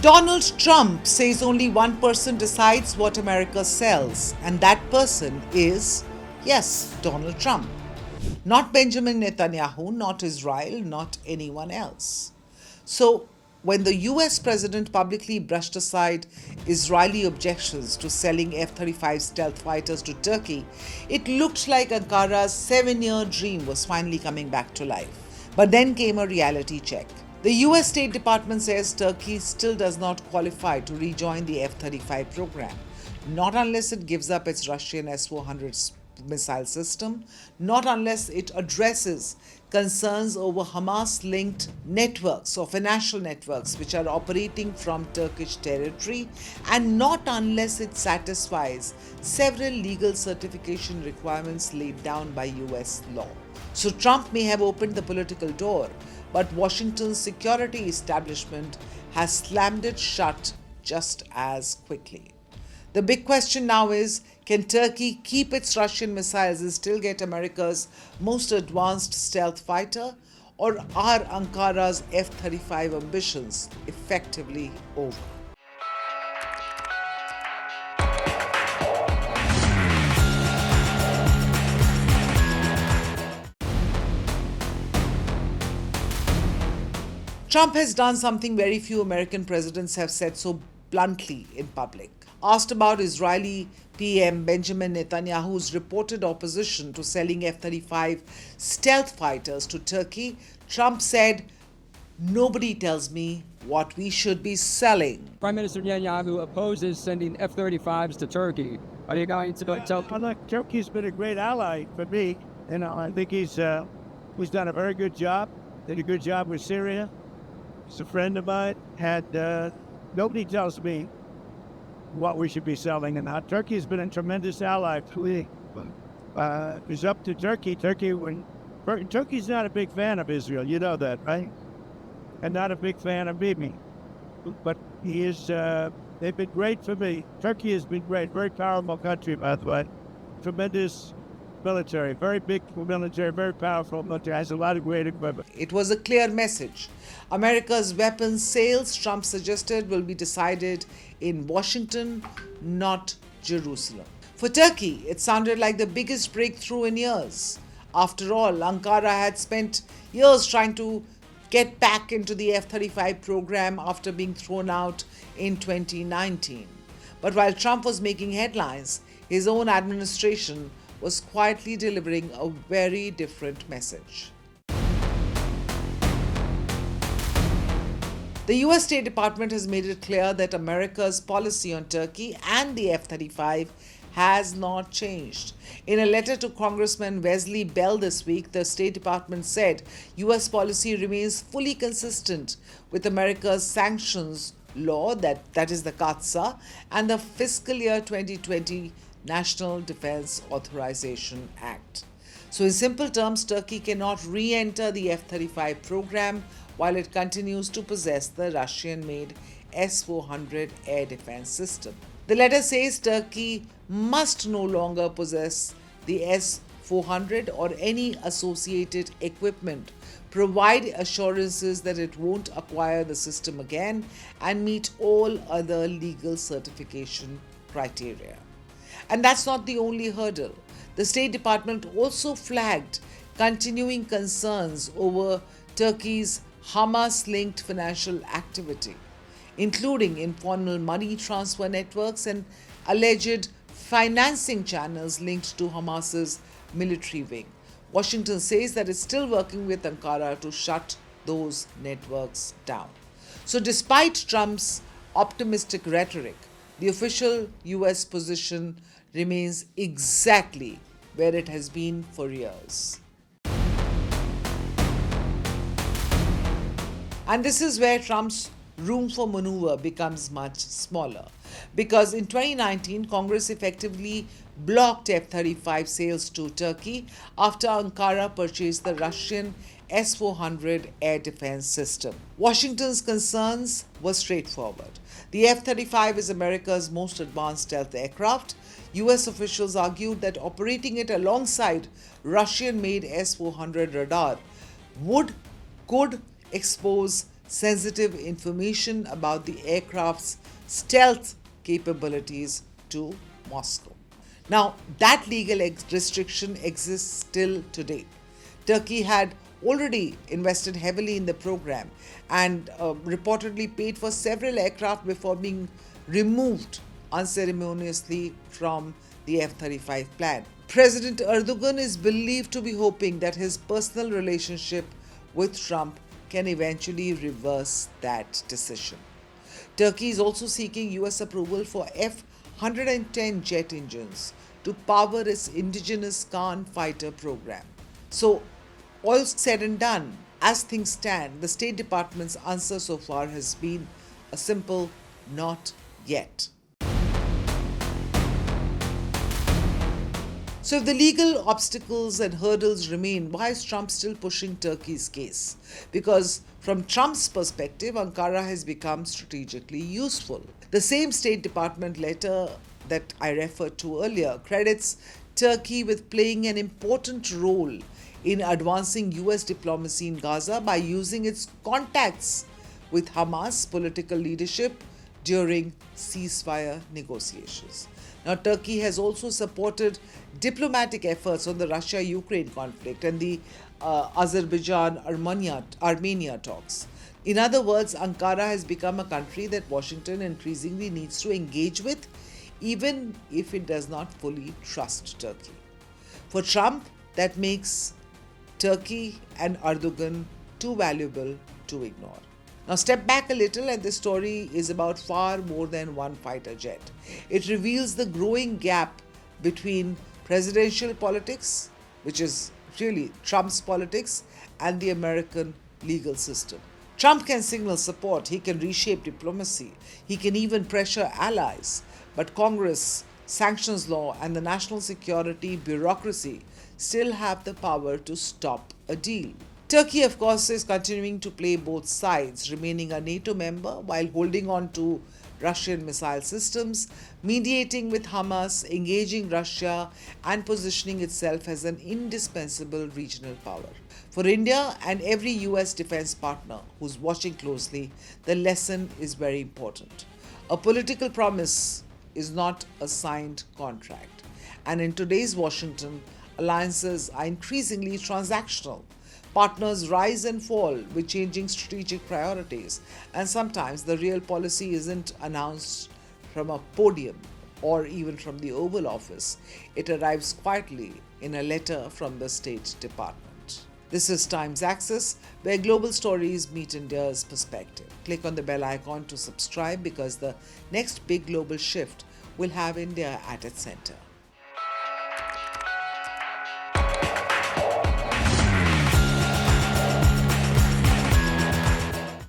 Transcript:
Donald Trump says only one person decides what America sells, and that person is, yes, Donald Trump. Not Benjamin Netanyahu, not Israel, not anyone else. So, when the US president publicly brushed aside Israeli objections to selling F-35 stealth fighters to Turkey, it looked like Ankara's 7-year dream was finally coming back to life. But then came a reality check. The US State Department says Turkey still does not qualify to rejoin the F-35 program, not unless it gives up its Russian S-400 missile system, not unless it addresses concerns over Hamas-linked networks or financial networks which are operating from Turkish territory, and not unless it satisfies several legal certification requirements laid down by US law. So Trump may have opened the political door, but Washington's security establishment has slammed it shut just as quickly. The big question now is, can Turkey keep its Russian missiles and still get America's most advanced stealth fighter? Or are Ankara's F-35 ambitions effectively over? Trump has done something very few American presidents have said so bluntly in public. Asked about Israeli PM Benjamin Netanyahu's reported opposition to selling F-35 stealth fighters to Turkey, Trump said, "Nobody tells me what we should be selling." Prime Minister Netanyahu opposes sending F-35s to Turkey. Are you going to tell? Look, Turkey's been a great ally for me, and I think he's done a very good job. Did a good job with Syria. He's a friend of mine. Nobody tells me what we should be selling and not. Turkey has been a tremendous ally to me. It's up to Turkey. Turkey's not a big fan of Israel. You know that, right? And not a big fan of Bibi. But he is. They've been great for me. Turkey has been great. Very powerful country, by the way. Tremendous military. Very big military. Very powerful military. Has a lot of great equipment. It was a clear message. America's weapons sales, Trump suggested, will be decided in Washington, not Jerusalem. For Turkey, it sounded like the biggest breakthrough in years. After all, Ankara had spent years trying to get back into the F-35 program after being thrown out in 2019. But while Trump was making headlines, his own administration was quietly delivering a very different message. The US State Department has made it clear that America's policy on Turkey and the F-35 has not changed. In a letter to Congressman Wesley Bell this week, the State Department said US policy remains fully consistent with America's sanctions law, that is the CAATSA, and the fiscal year 2020 National Defense Authorization Act. So in simple terms, Turkey cannot re-enter the F-35 program while it continues to possess the Russian-made S-400 air defense system. The letter says Turkey must no longer possess the S-400 or any associated equipment, provide assurances that it won't acquire the system again, and meet all other legal certification criteria. And that's not the only hurdle. The State Department also flagged continuing concerns over Turkey's Hamas-linked financial activity, including informal money transfer networks and alleged financing channels linked to Hamas's military wing. Washington says that it's still working with Ankara to shut those networks down. So despite Trump's optimistic rhetoric, the official US position remains exactly where it has been for years. And this is where Trump's room for maneuver becomes much smaller. Because in 2019, Congress effectively blocked F-35 sales to Turkey after Ankara purchased the Russian S-400 air defense system. Washington's concerns were straightforward. The F-35 is America's most advanced stealth aircraft. US officials argued that operating it alongside Russian-made S-400 radar could expose sensitive information about the aircraft's stealth capabilities to Moscow. Now, that legal restriction exists still today. Turkey had already invested heavily in the program and reportedly paid for several aircraft before being removed unceremoniously from the F-35 plan. President Erdogan is believed to be hoping that his personal relationship with Trump can eventually reverse that decision. Turkey is also seeking US approval for F-110 jet engines to power its indigenous KAAN fighter program. So, all said and done, as things stand, the State Department's answer so far has been a simple not yet. So if the legal obstacles and hurdles remain, why is Trump still pushing Turkey's case? Because from Trump's perspective, Ankara has become strategically useful. The same State Department letter that I referred to earlier credits Turkey with playing an important role in advancing US diplomacy in Gaza by using its contacts with Hamas political leadership during ceasefire negotiations. Now, Turkey has also supported diplomatic efforts on the Russia-Ukraine conflict and the Azerbaijan-Armenia talks. In other words, Ankara has become a country that Washington increasingly needs to engage with, even if it does not fully trust Turkey. For Trump, that makes Turkey and Erdogan too valuable to ignore. Now step back a little, and this story is about far more than one fighter jet. It reveals the growing gap between presidential politics, which is really Trump's politics, and the American legal system. Trump can signal support, he can reshape diplomacy, he can even pressure allies, but Congress, sanctions law, and the national security bureaucracy still have the power to stop a deal. Turkey, of course, is continuing to play both sides, remaining a NATO member while holding on to Russian missile systems, mediating with Hamas, engaging Russia, and positioning itself as an indispensable regional power. For India and every US defense partner who's watching closely, the lesson is very important. A political promise is not a signed contract. And in today's Washington, alliances are increasingly transactional. Partners rise and fall with changing strategic priorities, and sometimes the real policy isn't announced from a podium or even from the Oval Office. It arrives quietly in a letter from the State Department. This is Times Access, where global stories meet India's perspective. Click on the bell icon to subscribe, because the next big global shift will have India at its center.